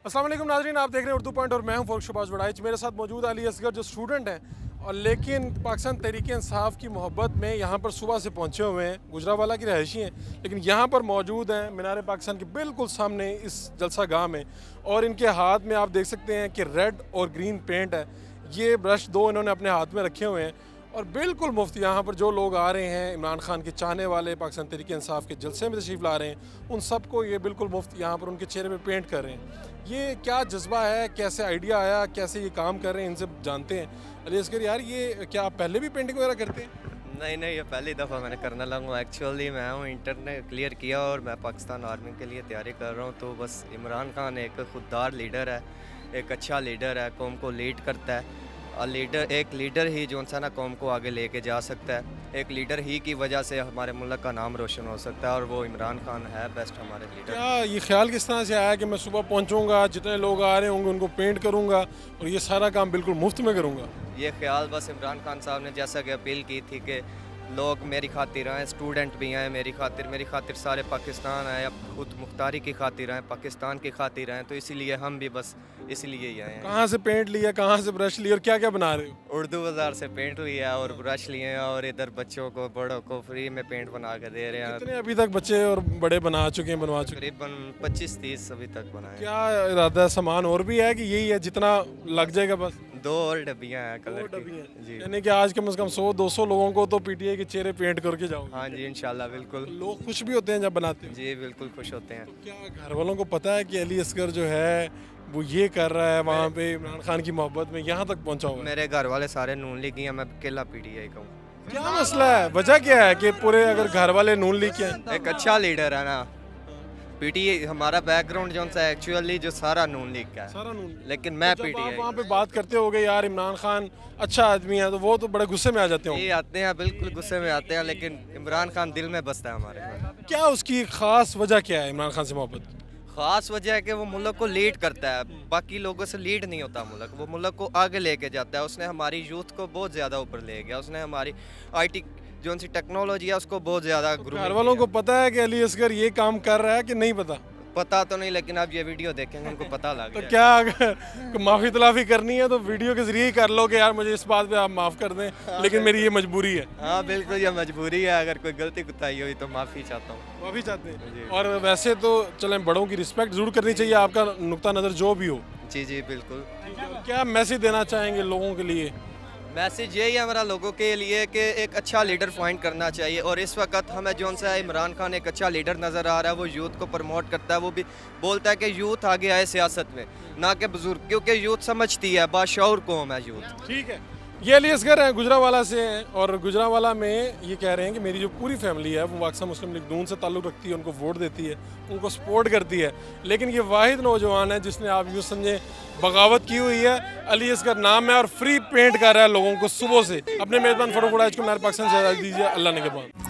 अस्सलाम वालेकुम नाज़रीन, आप देख रहे हैं उर्दू पॉइंट और मैं हूं फ़ारूक शहबाज वड़ाइच। मेरे साथ मौजूद अली असगर जो स्टूडेंट हैं और लेकिन पाकिस्तान तहरीक इंसाफ की मोहब्बत में यहाँ पर सुबह से पहुँचे हुए हैं। गुजरावाला की रहायशी हैं लेकिन यहाँ पर मौजूद हैं मीनार पाकिस्तान के बिल्कुल सामने इस जलसा गाह में। और इनके हाथ में आप देख सकते हैं कि रेड और ग्रीन पेंट है। ये ब्रश दो इन्होंने अपने हाथ में रखे हुए हैं और बिल्कुल मुफ्त यहाँ पर जो लोग आ रहे हैं, इमरान खान के चाहने वाले पाकिस्तान तहरीक इंसाफ के जलसे में तशरीफ़ ला रहे हैं, उन सबको ये बिल्कुल मुफ्त यहाँ पर उनके चेहरे पे पेंट कर रहे हैं। ये क्या जज्बा है, कैसे आइडिया आया, कैसे ये काम कर रहे हैं, इनसे जानते हैं। अली असगर यार, ये क्या आप पहले भी पेंटिंग वगैरह करते हैं? नहीं, ये पहली दफ़ा मैंने करने लगा हूँ। एक्चुअली मैं हूँ इंटर ने क्लियर किया और मैं पाकिस्तान आर्मी के लिए तैयारी कर रहा हूँ। तो बस इमरान खान एक खुददार लीडर है, एक अच्छा लीडर है, कौम को लीड करता है। और एक लीडर ही जो सा ना कौम को आगे लेके जा सकता है। एक लीडर ही की वजह से हमारे मुल्क का नाम रोशन हो सकता है और वो इमरान खान है बेस्ट हमारे लीडर। क्या ये ख्याल किस तरह से आया कि मैं सुबह पहुँचूँगा, जितने लोग आ रहे होंगे उनको पेंट करूँगा और ये सारा काम बिल्कुल मुफ्त में करूँगा? ये ख्याल बस इमरान खान साहब ने जैसा कि अपील की थी कि लोग मेरी खातिर आएँ, स्टूडेंट भी आएँ मेरी खातिर सारे पाकिस्तान आए, अब खुद मुख्तारी की खातिर आएँ, पाकिस्तान की खातिर आएँ। तो इसीलिए हम भी बस इसीलिए ही आए हैं। कहाँ से पेंट लिया, कहाँ से ब्रश लिया और क्या क्या बना रहे हो? उर्दू बाज़ार से पेंट लिया और ब्रश लिए हैं और इधर बच्चों को बड़ों को फ्री में पेंट बना के दे रहे हैं। कितने अभी तक बच्चे और बड़े बनवा चुके हैं, बनवा चुके हैं? तकरीबन 25-30 अभी तक बनाए हैं। क्या इरादा है, सामान और भी है कि यही है जितना लग जाएगा बस? 2 और डब्बियाँ हैं कलर की। जी यानी कि आज कम से कम 100-200 लोगों को तो पीटीआई के चेहरे पेंट करके जाओ। हाँ जी, इंशाल्लाह बिल्कुल। लोग खुश भी होते हैं जब बनाते हैं। जी बिल्कुल खुश होते हैं। क्या घर वालों को पता है कि अली असगर जो है वो ये कर रहा है, वहाँ पे इमरान खान की मोहब्बत में यहाँ तक पहुँचा हुआ है? मेरे घर वाले सारे नून लीग हैं, मैं अकेला पीटीआई का हूँ। क्या मसला है, वजह क्या है कि पूरे अगर घर वाले नून लीग के हैं? एक अच्छा लीडर है ना। पीटीआई हमारा बैकग्राउंड जो सा एक्चुअली जो सारा नून लीग का है, सारा नून। लेकिन मैं जब आप पीटीआई वहाँ पे बात करते होगे यार इमरान खान अच्छा आदमी है, तो वो तो बड़े गुस्से में आ जाते ये होंगे। आते हैं, बिल्कुल गुस्से में आते हैं, लेकिन इमरान खान दिल में बसता है हमारे। क्या उसकी खास वजह क्या है इमरान खान से मोहब्बत की? खास वजह है कि वो मुल्क को लीड करता है, बाकी लोगों से लीड नहीं होता मुल्क, वो मुल्क को आगे लेके जाता है। उसने हमारी यूथ को बहुत ज़्यादा ऊपर ले गया, उसने हमारी आईटी जो सी टेक्नोलॉजी है उसको बहुत ज़्यादा घर वालों को पता है कि अली असगर ये काम कर रहा है कि नहीं पता? पता तो नहीं, लेकिन अब ये वीडियो देखेंगे उनको पता लग तो गया। क्या अगर माफ़ी तलाफ़ी करनी है तो वीडियो के ज़रिए ही कर लो कि यार मुझे इस बात पे आप माफ़ कर दें, लेकिन मेरी ये मजबूरी है। हाँ बिल्कुल, ये मजबूरी है, अगर कोई गलती कुताही हुई तो माफ़ी चाहता हूँ। माफ़ी चाहते हैं। जी। और वैसे तो चलें, बड़ों की रिस्पेक्ट ज़रूर करनी चाहिए, आपका नुक्ता नज़र जो भी हो। जी बिल्कुल। क्या मैसेज देना चाहेंगे लोगों के लिए? मैसेज यही है हमारा लोगों के लिए कि एक अच्छा लीडर फाइंड करना चाहिए। और इस वक्त हमें जो सा इमरान खान एक अच्छा लीडर नज़र आ रहा है, वो यूथ को प्रमोट करता है। वो भी बोलता है कि यूथ आगे आए सियासत में, ना कि बुजुर्ग, क्योंकि यूथ समझती है, बाशऊर कौम है यूथ। ठीक है। ये अली असगर हैं, गुजरावाला से हैं और गुजरावाला में ये कह रहे हैं कि मेरी जो पूरी फैमिली है वो पाकिस्तान मुस्लिम लीग नून से ताल्लुक़ रखती है, उनको वोट देती है, उनको सपोर्ट करती है। लेकिन ये वाहिद नौजवान है जिसने आप यूँ समझे बगावत की हुई है। अली असगर नाम है और फ्री पेंट कर रहा है लोगों को सुबह से। अपने मेज़बान फ़ारूक वड़ाइच को मीनार पाकिस्तान से इजाज़त दीजिए। अल्लाह निगहबान।